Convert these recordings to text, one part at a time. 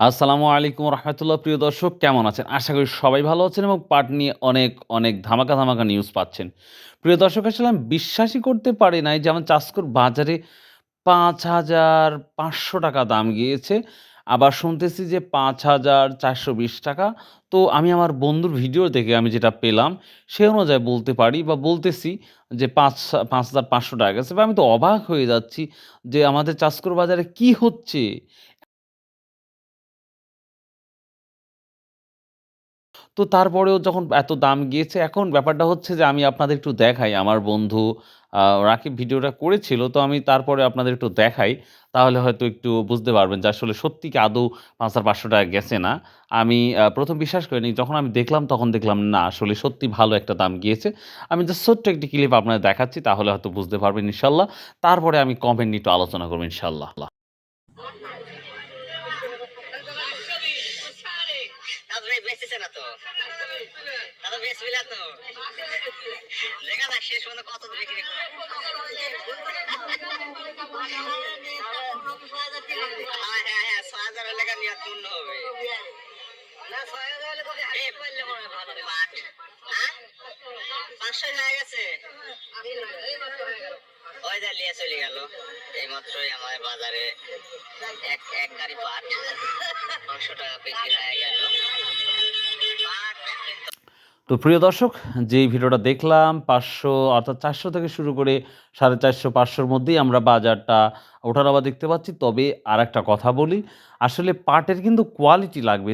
আসসালামু আলাইকুম রহমতুল্লাহ। প্রিয় দর্শক কেমন আছেন? আশা করি সবাই ভালো আছেন এবং পাট নিয়ে অনেক ধামাকা নিউজ পাচ্ছেন। প্রিয় দর্শক আসলে আমি বিশ্বাসই করতে পারি নাই যে আমার চাষকর বাজারে ৳৫,৫০০ দাম গিয়েছে। আবার শুনতেছি যে ৳৫,৪২০। তো আমি আমার বন্ধুর ভিডিও দেখে আমি যেটা পেলাম, সে অনুযায়ী বলতে পারি বা বলতেছি যে ৳৫,৫০০ গেছে। বা আমি তো অবাক হয়ে যাচ্ছি যে আমাদের চাষকর বাজারে কি হচ্ছে? তো তারপরেও যখন এত দাম গিয়েছে, এখন ব্যাপারটা হচ্ছে যে আমি আপনাদের একটু দেখাই। আমার বন্ধু রাকিব ভিডিওটা করেছিল। তো আমি তারপরে আপনাদের একটু দেখাই। তাহলে হয়তো একটু বুঝতে পারবেন যে আসলে সত্যি কি আদৌ ৳৫,৫০০ গেছে না। আমি ১ম বিশ্বাস করিনি। যখন আমি দেখলাম তখন দেখলাম না আসলে সত্যি ভালো একটা দাম গিয়েছে। আমি জাস্ট ছোট্ট একটি ক্লিপ আপনাদের দেখাচ্ছি, তাহলে হয়তো বুঝতে পারবেন ইনশাআল্লাহ। তারপরে আমি কমেন্ট নিয়ে একটু আলোচনা করব ইনশাআল্লাহ। তারপরে বেঁচেছে না তো দাদা বেচবি না তো দেখা যাক শেষ পর্যন্ত কত বিক্রি করে। হ্যাঁ হ্যাঁ হ্যাঁ ৬,০০০ লেখা নিয়ত পূর্ণ হবে না ৬,০০০ হলে তোকে হাতে পারলে মনে হয় ভালো পাঠ। হ্যাঁ ৫০০ হয়ে গেছে ওই যা নিয়ে চলে গেল এইমাত্রই আমার বাজারে এক এক গাড়ি পাট ৫০০ টাকা বিক্রি হয়ে গেল পাট। তো প্রিয় দর্শক, যেই ভিডিওটা দেখলাম ৫০০ অর্থাৎ ৪০০ থেকে শুরু করে ৪৫০, ৫০০ র মধ্যেই আমরা বাজারটা ওঠানামা দেখতে পাচ্ছি। তবে আরেকটা কথা বলি, আসলে পাটের কিন্তু কোয়ালিটি লাগবে।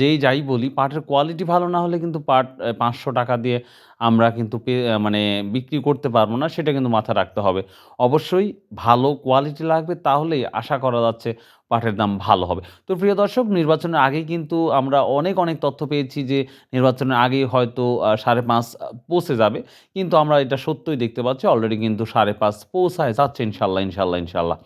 যেই যাই বলি, পাটের কোয়ালিটি ভালো না হলে কিন্তু পাট ৳৫০০ দিয়ে আমরা কিন্তু মানে বিক্রি করতে পারব না। সেটা কিন্তু মাথায় রাখতে হবে। অবশ্যই ভালো কোয়ালিটি লাগবে, তাহলেই আশা করা যাচ্ছে পাটের দাম ভালো হবে। তো প্রিয় দর্শক, নির্বাচনের আগেই কিন্তু আমরা অনেক তথ্য পেয়েছি যে নির্বাচনের আগেই হয়তো ৫.৫ পৌঁছে যাবে। কিন্তু আমরা এটা সত্যই দেখতে পাচ্ছি অলরেডি কিন্তু ৫.৫ পৌঁছায় যাচ্ছে ইনশাল্লাহ।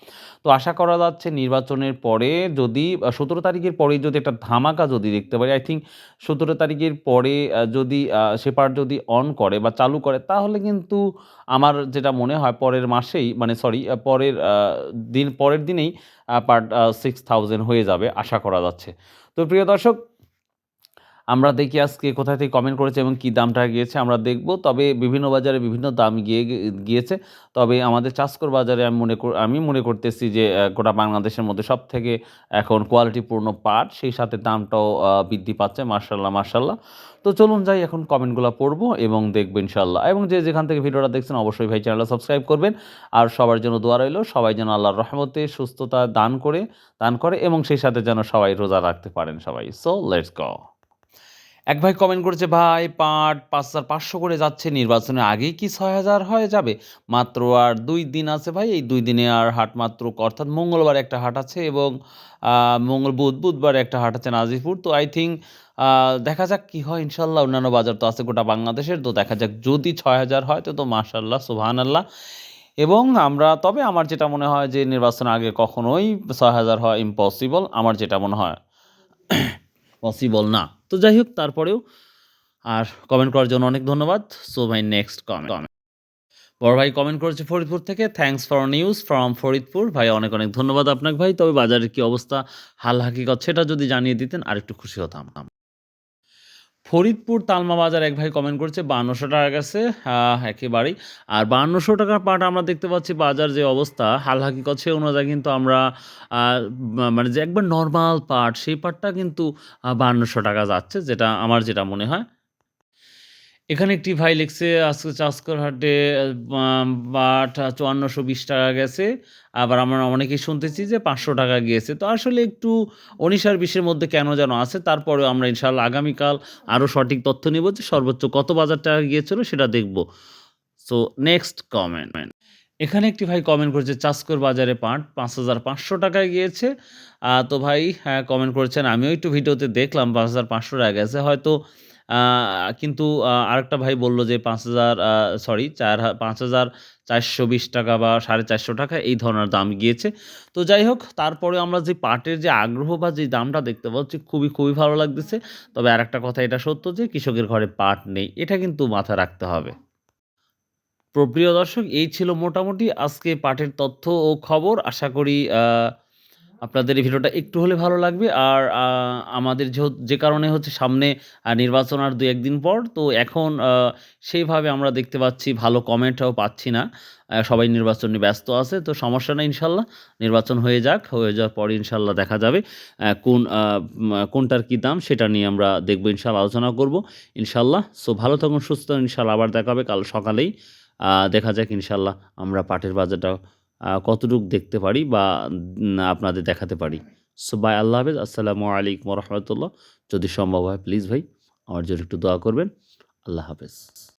তো আশা করা যাচ্ছে নির্বাচনের পরে যদি ১৭ তারিখের পরেই যদি একটা ধামাকা যদি দেখতে পারি, আই থিংক ১৭ তারিখের পরে যদি সেপার যদি অন করে বা চালু করে, তাহলে কিন্তু আমার যেটা মনে হয় পরের মাসেই, মানে সরি, পরের দিনেই পার ৬,০০০ হয়ে যাবে আশা করা যাচ্ছে। তো প্রিয় দর্শক, আমরা দেখি আজকে কোথা থেকে কমেন্ট করেছে এবং কি দামটা গিয়েছে আমরা দেখব। তবে বিভিন্ন বাজারে বিভিন্ন দাম গিয়েছে। তবে আমাদের চাষকর বাজারে আমি মনে করতেছি যে গোটা বাংলাদেশের মধ্যে সবথেকে এখন কোয়ালিটিপূর্ণ পাট, সেই সাথে দামটাও বৃদ্ধি পাচ্ছে। মার্শাল্লাহ। তো চলুন যাই, এখন কমেন্টগুলা পড়ব এবং দেখব ইনশাআল্লাহ। এবং যে যেখান থেকে ভিডিওটা দেখছেন অবশ্যই ভাই চ্যানেলটা সাবস্ক্রাইব করবেন। আর সবার জন্য দোয়া রইল। সবাই যেন আল্লাহর রহমতে সুস্থতা দান করে এবং সেই সাথে যেন সবাই রোজা রাখতে পারেন সবাই। So let's go. এক ভাই কমেন্ট করেছে, "ভাই পাট ৫,৫০০ করে যাচ্ছে। নির্বাচনের আগেই কি ৬,০০০ হয়ে যাবে? মাত্র আর ২ দিন আছে ভাই। এই ২ দিনে আর হাট মাত্র অর্থাৎ মঙ্গলবার একটা হাট আছে এবং আ বুধবারে একটা হাট আছে নাজিরপুর। তো আই থিংক দেখা যাক কি হয় ইনশাআল্লাহ। অন্যান্য বাজার তো আছে গোটা বাংলাদেশের। তো দেখা যাক, যদি ৬,০০০ হয় তো মাশাআল্লাহ, সুবহানাল্লাহ। এবং তবে আমার যেটা মনে হয় যে নির্বাচনের আগে কখনোই ৬,০০০ হওয়া ইম্পসিবল। আমার যেটা মনে হয় পসিবল না। তো যাই হোক, তারপরেও আর কমেন্ট করার জন্য অনেক ধন্যবাদ। সো ভাই, নেক্সট কমেন্ট। বড় ভাই কমেন্ট করেছে ফরিদপুর থেকে। Thanks for news from Faridpur. ভাই অনেক ধন্যবাদ আপনাকে ভাই। তবে বাজারের কি অবস্থা, হাল হাকিকত সেটা যদি জানিয়ে দিতেন আরেকটু খুশি হতাম। ফরিদপুর তালমা বাজার এক ভাই কমেন্ট করেছে ৳৫২০০ গেছে একেবারেই। আর ৳৫২০০ পাট আমরা দেখতে পাচ্ছি, বাজার যে অবস্থা হাল হাকিকত সে অনুযায়ী কিন্তু আমরা আ মানে যে একবার নরমাল পাট, সেই পাটটা কিন্তু ৳৫২০০ যাচ্ছে, যেটা মনে হয়। এখানে একটি ভাই লিখছে, আজকে চাষকর হাটে পাট ৳৫৪২০ গেছে। আবার আমরা অনেকেই শুনতেছি যে ৳৫০০ গিয়েছে। তো আসলে একটু ১৯ আর ২০ এর মধ্যে কেন যেন আছে। তারপরেও আমরা ইনশাআল্লাহ আগামীকাল আরও সঠিক তথ্য নিব যে সর্বোচ্চ কত বাজার টাকা গিয়েছিল সেটা দেখব। So next comment. এখানে একটি ভাই কমেন্ট করেছে, চাষকর বাজারে পাট ৳৫,৫০০ গিয়েছে। তো ভাই হ্যাঁ, কমেন্ট করেছেন। আমিও একটু ভিডিওতে দেখলাম ৳৫,৫০০ গেছে। হয়তো আ কিন্তু আরেকটা ভাই বলল যে ৫,০০০ সরি ৫,৪২০ বা ৳৪৫০ এই ধরনের দাম গিয়েছে। তো যাই হোক, তারপরেও আমরা যে পাটের যে আগ্রহ বা যে দামটা দেখতে পাচ্ছি, খুবই ভালো লাগতেছে। তবে আরেকটা কথা এটা সত্য যে কৃষকের ঘরে পাট নেই। এটা কিন্তু মাথায় রাখতে হবে। প্রিয় দর্শক, এই ছিল মোটামুটি আজকে পাঠের তথ্য ও খবর। আশা করি আপনাদের এই ভিডিওটা একটু হলে ভালো লাগবে। আর আমাদের যে কারণে হচ্ছে সামনে নির্বাচন আর ২-১ দিন পর। তো এখন সেইভাবে আমরা দেখতে পাচ্ছি ভালো কমেন্টও পাচ্ছি না। সবাই নির্বাচন নিয়ে ব্যস্ত আছে। তো সমস্যা নাই ইনশাল্লাহ। নির্বাচন হয়ে যাক। হয়ে যাওয়ার পরে ইনশাল্লাহ দেখা যাবে কোনটার কী দাম সেটা নিয়ে আমরা দেখব ইনশাল্লাহ, আলোচনা করব ইনশাল্লাহ। সো ভালো থাকুন, সুস্থ থাকুন। ইনশাল্লাহ আবার দেখা হবে কাল সকালেই। দেখা যাক ইনশাল্লাহ আমরা পাটের বাজারটা কতটুক দেখতে পারি বা আপনাদের দেখাতে পারি। সো বাই, আল্লাহ হাফেজ। আসসালামু আলাইকুম ওয়া রাহমাতুল্লাহ। যদি সম্ভব হয় প্লিজ ভাই আমার জন্য একটু দোয়া করবেন। আল্লাহ হাফেজ।